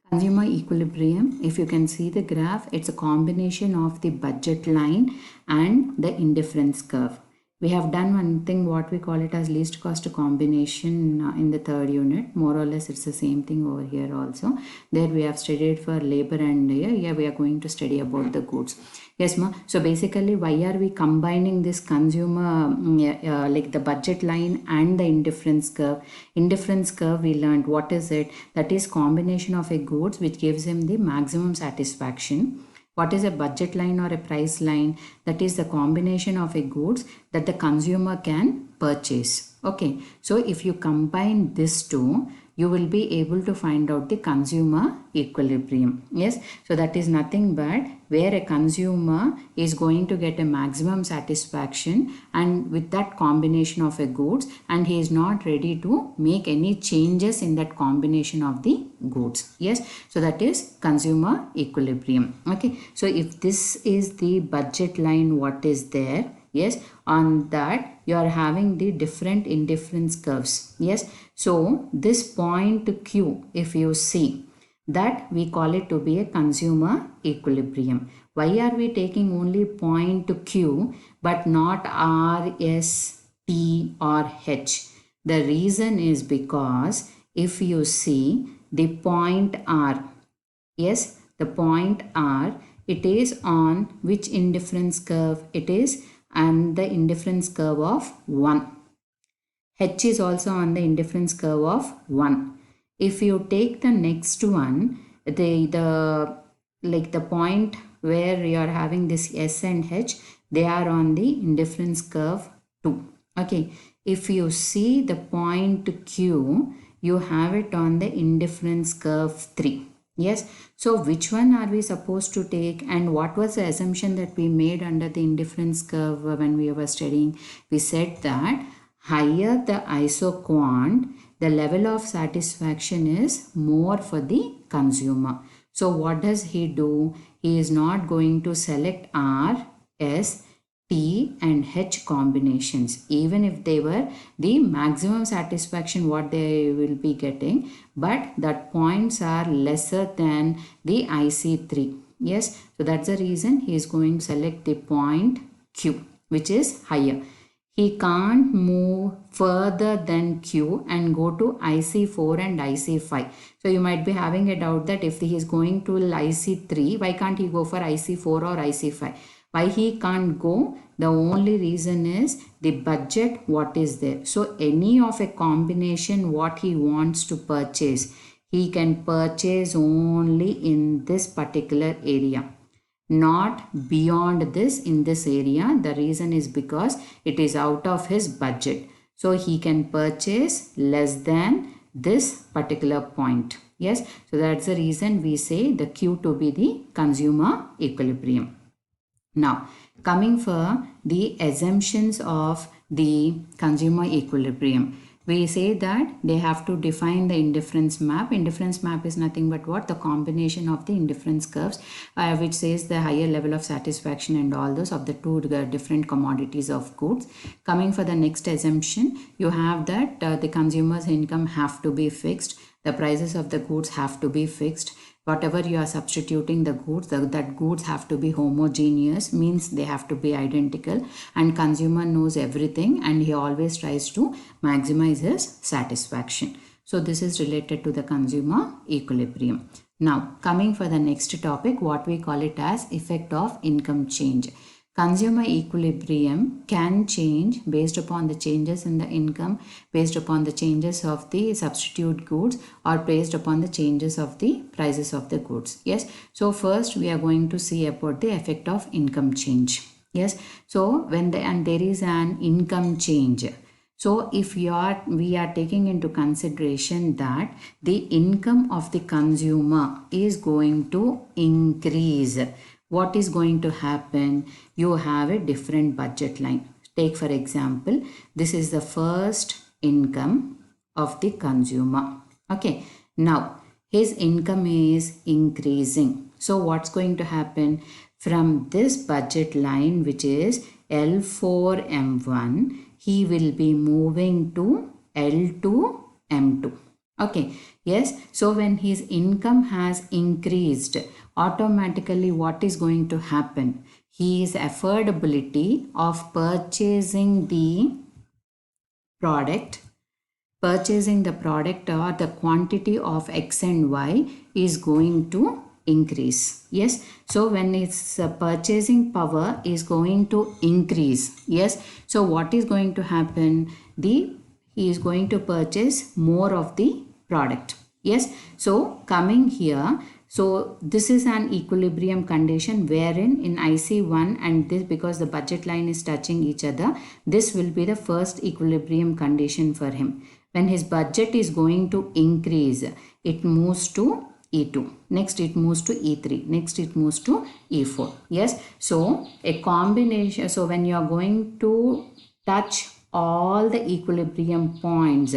Consumer equilibrium, if you can see the graph, it's a combination of the budget line and the indifference curve. We have done one thing, what we call it as least cost combination in the third unit. More or less it's the same thing over here also. There we have studied for labor, and here we are going to study about the goods. Yes, ma. So basically, why are we combining this consumer, like the budget line and the indifference curve? Indifference curve, we learned what is it? That is combination of a goods which gives him the maximum satisfaction. What is a budget line or a price line? That is the combination of a goods that the consumer can purchase. Okay, so if you combine these two, you will be able to find out the consumer equilibrium. Yes, so that is nothing but where a consumer is going to get a maximum satisfaction, and with that combination of a goods, and he is not ready to make any changes in that combination of the goods. Yes, so that is consumer equilibrium. Okay, so if this is the budget line, what is there? Yes, on that you are having the different indifference curves. Yes, so this point Q, if you see, that we call it to be a consumer equilibrium. Why are we taking only point Q but not R, S, T or H? The reason is because if you see the point R, yes, the point R, it is on which indifference curve? It is on the indifference curve of 1. H is also on the indifference curve of 1. If you take the next one, the point where you are having this S and H, they are on the indifference curve 2. Okay, if you see the point Q, you have it on the indifference curve 3. Yes, so which one are we supposed to take, and what was the assumption that we made under the indifference curve when we were studying? We said that higher the isoquant, the level of satisfaction is more for the consumer. So what does he do? He is not going to select R, S, T and H combinations, even if they were the maximum satisfaction what they will be getting, but that points are lesser than the IC3. Yes, so that's the reason he is going to select the point Q, which is higher. He can't move further than Q and go to IC4 and IC5. So you might be having a doubt that if he is going to IC3, why can't he go for IC4 or IC5? Why he can't go? The only reason is the budget what is there. So any of a combination what he wants to purchase, he can purchase only in this particular area, not beyond this in this area. The reason is because it is out of his budget. So he can purchase less than this particular point. Yes, so that's the reason we say the Q to be the consumer equilibrium. Now, coming for the assumptions of the consumer equilibrium, we say that they have to define the indifference map. Indifference map is nothing but what? The combination of the indifference curves, which says the higher level of satisfaction and all those of the two different commodities of goods. Coming for the next assumption, you have that the consumer's income have to be fixed. The prices of the goods have to be fixed. Whatever you are substituting the goods, that goods have to be homogeneous, means they have to be identical, and consumer knows everything and he always tries to maximize his satisfaction. So this is related to the consumer equilibrium. Now coming for the next topic, what we call it as effect of income change. Consumer equilibrium can change based upon the changes in the income, based upon the changes of the substitute goods, or based upon the changes of the prices of the goods. Yes, so first we are going to see about the effect of income change. Yes, so when there is an income change, so if we are taking into consideration that the income of the consumer is going to increase, what is going to happen? You have a different budget line. Take for example, this is the first income of the consumer. Okay, now his income is increasing. So what's going to happen? From this budget line, which is L4M1, he will be moving to L2M2. Okay, yes. So when his income has increased, automatically what is going to happen? His affordability of product purchasing the product or the quantity of X and Y is going to increase. Yes. So when its purchasing power is going to increase. Yes. So what is going to happen? He is going to purchase more of the product. Yes. So coming here, so this is an equilibrium condition wherein in IC1 and this, because the budget line is touching each other, this will be the first equilibrium condition for him. When his budget is going to increase, it moves to E2. Next it moves to E3. Next it moves to E4. Yes. So a combination. So when you are going to touch all the equilibrium points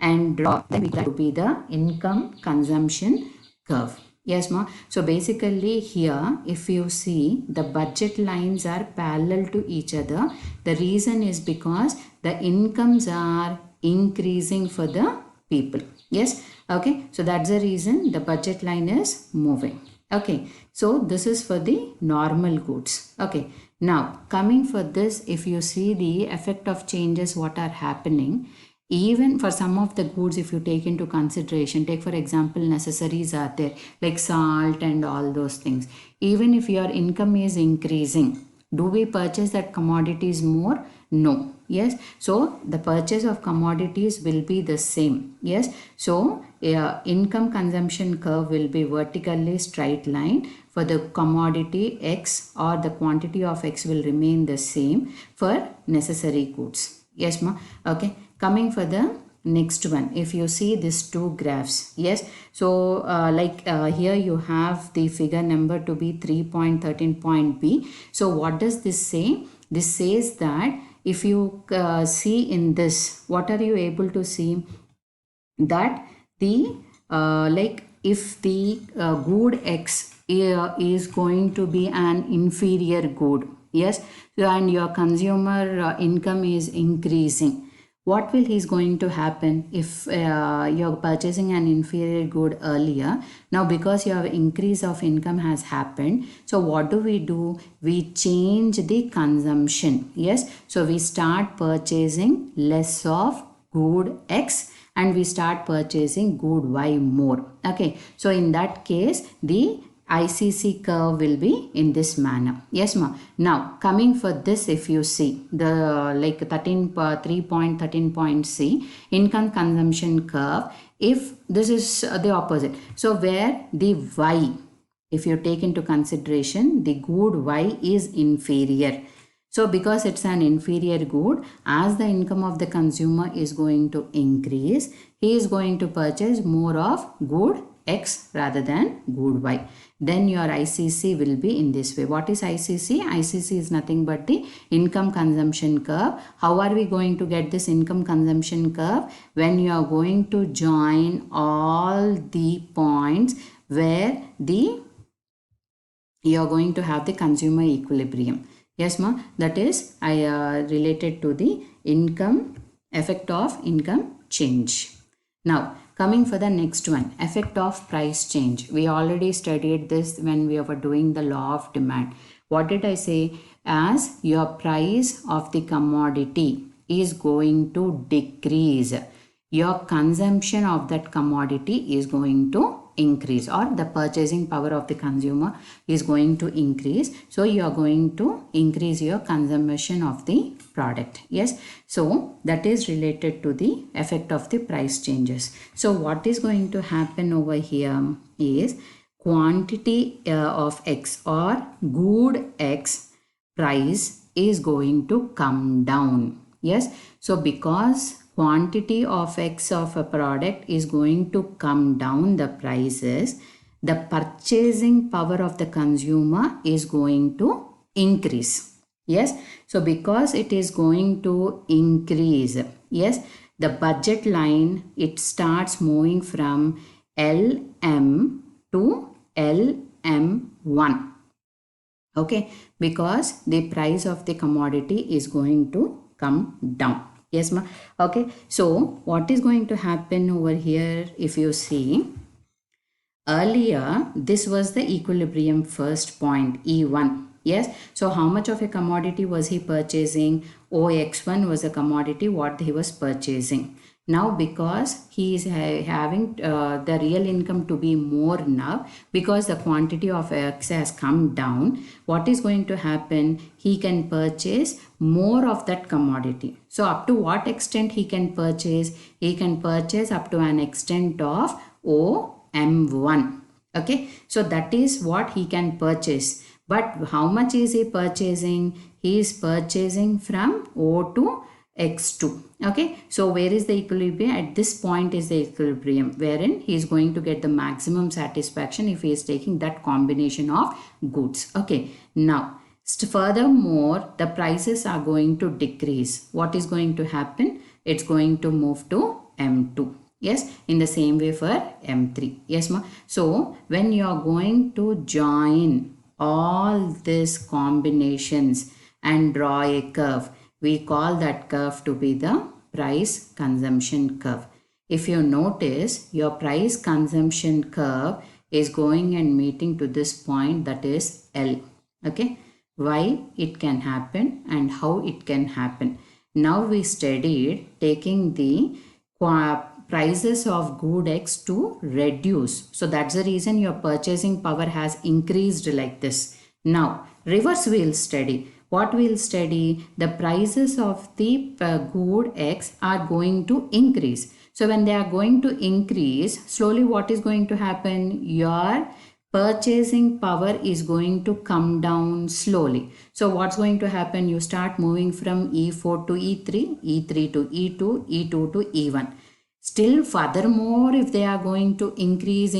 and draw, then we to be the income consumption curve. Yes, ma. So basically here, if you see, the budget lines are parallel to each other. The reason is because the incomes are increasing for the people. Yes. Okay. So that's the reason the budget line is moving. Okay. So this is for the normal goods. Okay. Now coming for this, if you see the effect of changes what are happening, even for some of the goods, if you take into consideration, take for example necessaries are there like salt and all those things. Even if your income is increasing, do we purchase that commodities more? No. Yes. So the purchase of commodities will be the same. Yes. So income consumption curve will be vertically straight line for the commodity X, or the quantity of X will remain the same for necessary goods. Yes, ma. Okay. Coming for the next one, if you see these two graphs, yes. So here you have the figure number to be 3.13.b. So what does this say? This says that if you see in this, what are you able to see? That the if the good X is going to be an inferior good. Yes. And your consumer income is increasing, what will is going to happen if you're purchasing an inferior good earlier? Now because your increase of income has happened, so what do? We change the consumption. Yes. So we start purchasing less of good X and we start purchasing good Y more. Okay. So in that case, the ICC curve will be in this manner. Yes, ma. Now coming for this, if you see the 3.13.c income consumption curve, if this is the opposite, so where the Y, if you take into consideration, the good Y is inferior. So because it's an inferior good, as the income of the consumer is going to increase, he is going to purchase more of good X rather than good Y. Then your ICC will be in this way. What is ICC? ICC is nothing but the income consumption curve. How are we going to get this income consumption curve? When you are going to join all the points where you are going to have the consumer equilibrium. Yes, ma. That is related to the income, effect of income change. Now coming for the next one, effect of price change. We already studied this when we were doing the law of demand. What did I say? As your price of the commodity is going to decrease, your consumption of that commodity is going to increase, or the purchasing power of the consumer is going to increase. So you are going to increase your consumption of the product. Yes. So that is related to the effect of the price changes. So what is going to happen over here is quantity of X or good X price is going to come down. Yes. So because quantity of X of a product is going to come down the prices, the purchasing power of the consumer is going to increase. Yes. So because it is going to increase, yes, the budget line, it starts moving from LM to LM1. Okay. Because the price of the commodity is going to come down. Yes, ma. Okay. So what is going to happen over here? If you see, earlier this was the equilibrium first point, E1. Yes. So how much of a commodity was he purchasing? OX1 was a commodity what he was purchasing. Now because he is having the real income to be more now, because the quantity of X has come down, what is going to happen? He can purchase more of that commodity. So up to what extent he can purchase? He can purchase up to an extent of OM1. Okay, so that is what he can purchase. But how much is he purchasing? He is purchasing from O to X2. Okay, so where is the equilibrium? At this point is the equilibrium wherein he is going to get the maximum satisfaction if he is taking that combination of goods. Okay, now furthermore, the prices are going to decrease. What is going to happen? It's going to move to M2. Yes, in the same way for M3. Yes, ma. So when you are going to join all these combinations and draw a curve, we call that curve to be the price consumption curve. If you notice, your price consumption curve is going and meeting to this point, that is L. Okay, why it can happen and how it can happen. Now we studied taking the prices of good X to reduce. So that's the reason your purchasing power has increased like this. Now reverse we'll study. What we'll study? The prices of the good X are going to increase. So when they are going to increase, slowly what is going to happen? Your purchasing power is going to come down slowly. So what's going to happen? You start moving from E4 to E3, E3 to E2, E2 to E1. Still furthermore, if they are going to increase,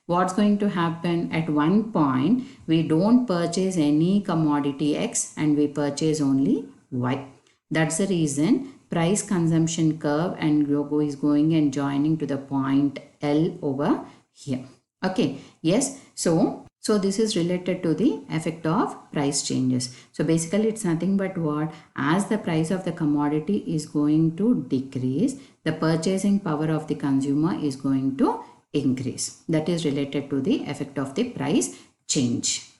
what's going to happen? At one point, we don't purchase any commodity X and we purchase only Y. That's the reason price consumption curve and logo is going and joining to the point L over here. Okay, yes. So this is related to the effect of price changes. So basically it's nothing but what? As the price of the commodity is going to decrease, the purchasing power of the consumer is going to increase. That is related to the effect of the price change.